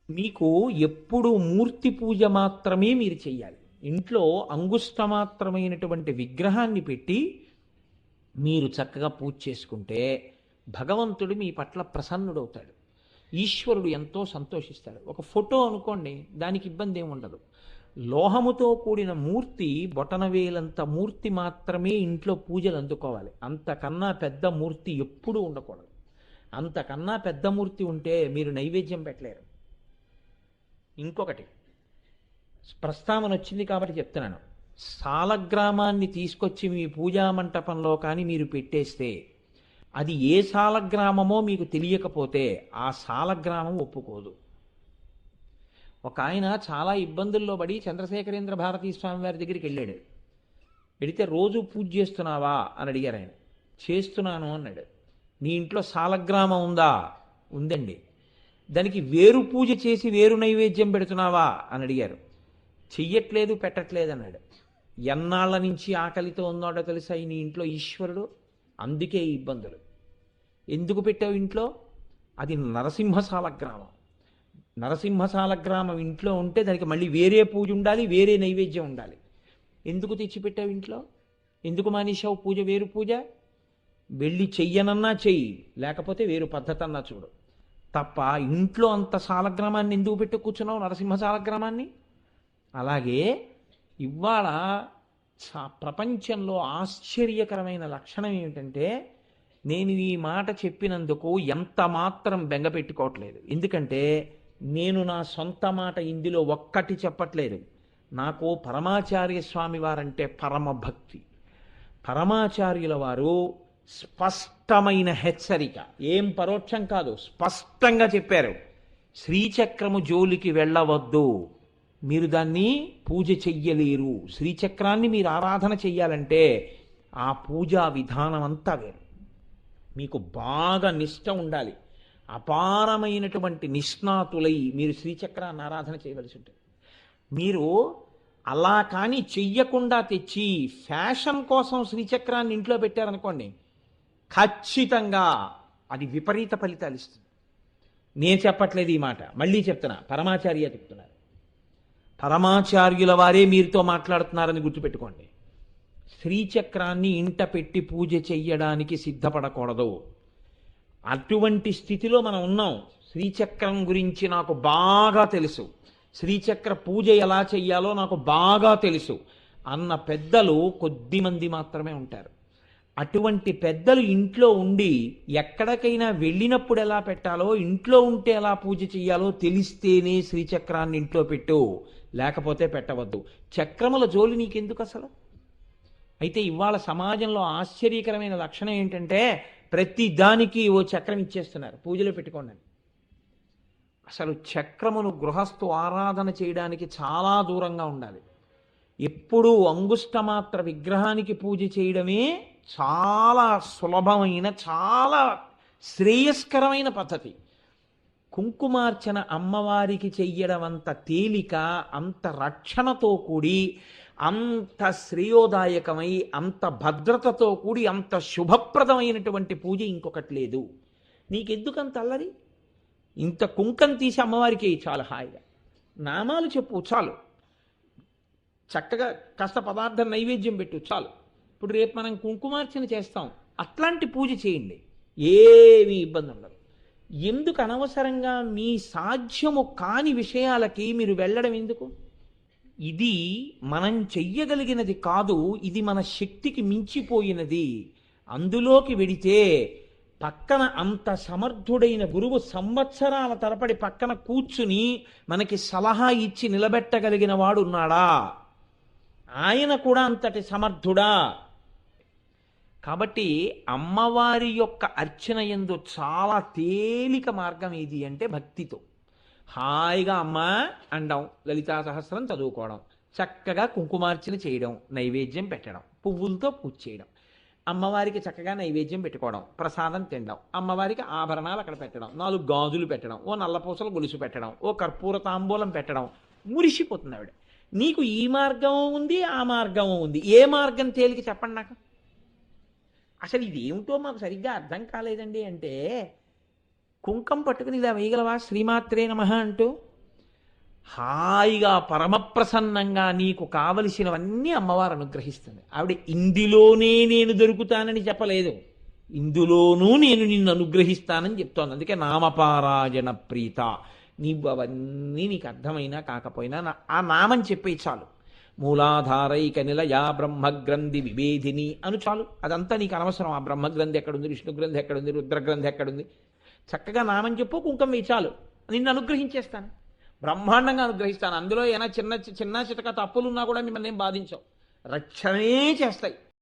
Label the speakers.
Speaker 1: మీకు ఎప్పుడు మూర్తి పూజ మాత్రమే మీరు చెయ్యాలి. ఇంట్లో అంగుష్టమాత్రమైనటువంటి విగ్రహాన్ని పెట్టి మీరు చక్కగా పూజ చేసుకుంటే భగవంతుడు మీ పట్ల ప్రసన్నుడవుతాడు. ఈశ్వరుడు ఎంతో సంతోషిస్తాడు. ఒక ఫోటో అనుకోండి, దానికి ఇబ్బంది ఏమి ఉండదు. లోహముతో కూడిన మూర్తి, బొటనవేలంత మూర్తి మాత్రమే ఇంట్లో పూజలు అందుకోవాలి. అంతకన్నా పెద్ద మూర్తి ఎప్పుడూ ఉండకూడదు. అంతకన్నా పెద్ద మూర్తి ఉంటే మీరు నైవేద్యం పెట్టలేరు. ఇంకొకటి ప్రస్తావన వచ్చింది కాబట్టి చెప్తున్నాను. సాలగ్రామాన్ని తీసుకొచ్చి మీ పూజా మంటపంలో కానీ మీరు పెట్టేస్తే అది ఏ సాలగ్రామమో మీకు తెలియకపోతే ఆ సాలగ్రామం ఒప్పుకోదు. ఒక ఆయన చాలా ఇబ్బందుల్లో పడి చంద్రశేఖరేంద్ర భారతీ స్వామి వారి దగ్గరికి వెళ్ళాడు. వెడితే రోజు పూజ చేస్తున్నావా అని అడిగారు ఆయన. చేస్తున్నాను అన్నాడు. నీ ఇంట్లో సాలగ్రామం ఉందా? ఉందండి. దానికి వేరు పూజ చేసి వేరు నైవేద్యం పెడుతున్నావా అని అడిగారు. చెయ్యట్లేదు, పెట్టట్లేదు అన్నాడు. ఎన్నాళ్ళ నుంచి ఆకలితో ఉన్నాడో తెలుసా నీ ఇంట్లో ఈశ్వరుడు? అందుకే ఈ ఇబ్బందులు. ఎందుకు పెట్టావు ఇంట్లో? అది నరసింహశాల గ్రామం. నరసింహశాల గ్రామం ఇంట్లో ఉంటే దానికి మళ్ళీ వేరే పూజ ఉండాలి, వేరే నైవేద్యం ఉండాలి. ఎందుకు తెచ్చిపెట్టావు ఇంట్లో? ఎందుకు మానేశావు పూజ? వేరు పూజ వెళ్ళి చెయ్యనన్నా చెయ్యి, లేకపోతే వేరు పద్ధతి అన్నా చూడు తప్ప ఇంట్లో అంత సాలగ్రామాన్ని ఎందుకు పెట్టి కూర్చున్నావు, నరసింహ సాలగ్రామాన్ని? అలాగే ఇవాళ ప్రపంచంలో ఆశ్చర్యకరమైన లక్షణం ఏమిటంటే, నేను ఈ మాట చెప్పినందుకు ఎంత మాత్రం బెంగ పెట్టుకోవట్లేదు. ఎందుకంటే నేను నా సొంత మాట ఇందులో ఒక్కటి చెప్పట్లేదు. నాకు పరమాచార్య స్వామి వారంటే పరమ భక్తి. పరమాచార్యుల వారు స్పష్టమైన హెచ్చరిక, ఏం పరోక్షం కాదు, స్పష్టంగా చెప్పారు. శ్రీచక్రము జోలికి వెళ్ళవద్దు, మీరు దాన్ని పూజ చెయ్యలేరు. శ్రీచక్రాన్ని మీరు ఆరాధన చెయ్యాలంటే ఆ పూజా విధానం అంతా వేరు. మీకు బాగా నిష్ట ఉండాలి. అపారమైనటువంటి నిష్ణాతులై మీరు శ్రీచక్రాన్ని ఆరాధన చేయవలసి ఉంటుంది. మీరు అలా కానీ చెయ్యకుండా తెచ్చి ఫ్యాషన్ కోసం శ్రీచక్రాన్ని ఇంట్లో పెట్టారనుకోండి, ఖచ్చితంగా అది విపరీత ఫలితాలు ఇస్తుంది. నేను చెప్పట్లేదు ఈ మాట, మళ్ళీ చెప్తున్నా, పరమాచార్య చెప్తున్నారు. పరమాచార్యుల వారే మీరుతో మాట్లాడుతున్నారని గుర్తుపెట్టుకోండి. శ్రీచక్రాన్ని ఇంట పెట్టి పూజ చెయ్యడానికి సిద్ధపడకూడదు. అటువంటి స్థితిలో మనం ఉన్నాం. శ్రీచక్రం గురించి నాకు బాగా తెలుసు, శ్రీచక్ర పూజ ఎలా చెయ్యాలో నాకు బాగా తెలుసు అన్న పెద్దలు కొద్దిమంది మాత్రమే ఉంటారు. అటువంటి పెద్దలు ఇంట్లో ఉండి ఎక్కడికైనా వెళ్ళినప్పుడు ఎలా పెట్టాలో, ఇంట్లో ఉంటే ఎలా పూజ చెయ్యాలో తెలిస్తేనే శ్రీచక్రాన్ని ఇంట్లో పెట్టు, లేకపోతే పెట్టవద్దు. చక్రముల జోలి నీకెందుకు అసలు? అయితే ఇవాళ సమాజంలో ఆశ్చర్యకరమైన లక్షణం ఏంటంటే, ప్రతి దానికి ఓ చక్రం ఇచ్చేస్తున్నారు, పూజలో పెట్టుకోండి. అసలు చక్రమును గృహస్థు ఆరాధన చేయడానికి చాలా దూరంగా ఉండాలి. ఎప్పుడూ అంగుష్టమాత్ర విగ్రహానికి పూజ చేయడమే చాలా సులభమైన, చాలా శ్రేయస్కరమైన పద్ధతి. కుంకుమార్చన అమ్మవారికి చెయ్యడం అంత తేలిక, అంత రక్షణతో కూడి, అంత శ్రేయోదాయకమై, అంత భద్రతతో కూడి, అంత శుభప్రదమైనటువంటి పూజ ఇంకొకటి లేదు. నీకెందుకంత అల్లరి? ఇంత కుంకం తీసి అమ్మవారికి చాలు, హాయిగా నామాలు చెప్పు చాలు, చక్కగా కాస్త పదార్థం నైవేద్యం పెట్టు చాలు. ఇప్పుడు రేపు మనం కుంకుమార్చన చేస్తాం, అట్లాంటి పూజ చేయండి, ఏమీ ఇబ్బంది ఉండదు. ఎందుకు అనవసరంగా మీ సాధ్యము కాని విషయాలకి మీరు వెళ్ళడం ఎందుకు? ఇది మనం చెయ్యగలిగినది కాదు, ఇది మన శక్తికి మించిపోయినది. అందులోకి వెడితే పక్కన అంత సమర్థుడైన గురువు సంవత్సరాల తరబడి పక్కన కూర్చుని మనకి సలహా ఇచ్చి నిలబెట్టగలిగిన వాడు ఉన్నాడా? ఆయన కూడా అంతటి సమర్థుడా? కాబట్టి అమ్మవారి యొక్క అర్చన యందు చాలా తేలిక మార్గం ఏది అంటే భక్తితో హాయిగా అమ్మ అండం, లలితా సహస్రం చదువుకోవడం, చక్కగా కుంకుమార్చన చేయడం, నైవేద్యం పెట్టడం, పువ్వులతో పూజ చేయడం, అమ్మవారికి చక్కగా నైవేద్యం పెట్టుకోవడం, ప్రసాదం తినడం, అమ్మవారికి ఆభరణాలు అక్కడ పెట్టడం, 4 గాజులు పెట్టడం, ఓ నల్లపూసలు గొలుసు పెట్టడం, ఓ కర్పూర తాంబూలం పెట్టడం, మురిసిపోతుంది ఆవిడ. నీకు ఈ మార్గం ఉంది, ఆ మార్గం ఉంది, ఏ మార్గం తేలిక చెప్పండి నాకు. అసలు ఇదేమిటో మాకు సరిగ్గా అర్థం కాలేదండి అంటే, కుంకం పట్టుకుని ఇలా వేయగలవా శ్రీమాత్రే నమః అంటూ? హాయిగా పరమప్రసన్నంగా నీకు కావలసినవన్నీ అమ్మవారు అనుగ్రహిస్తుంది. ఆవిడ ఇందులోనే నేను దొరుకుతానని చెప్పలేదు, ఇందులోనూ నేను నిన్ను అనుగ్రహిస్తానని చెప్తోంది. అందుకే నామపారాయణ ప్రీత. నీవు అవన్నీ నీకు అర్థమైనా కాకపోయినా ఆ నామం చెప్పే చాలు. మూలాధారైక నిలయా బ్రహ్మగ్రంథి విభేదిని అను చాలు. అదంతా నీకు అనవసరం. ఆ బ్రహ్మగ్రంథి ఎక్కడుంది, విష్ణుగ్రంథి ఎక్కడుంది, రుద్రగ్రంథి ఎక్కడుంది, చక్కగా నామం చెప్పు, కుంకం వేయి చాలు. నిన్ను అనుగ్రహించేస్తాను, బ్రహ్మాండంగా అనుగ్రహిస్తాను. అందులో ఏమైనా చిన్న చిన్న చితక తప్పులున్నా కూడా మిమ్మల్ని ఏం బాధించవు, రక్షణే చేస్తాయి.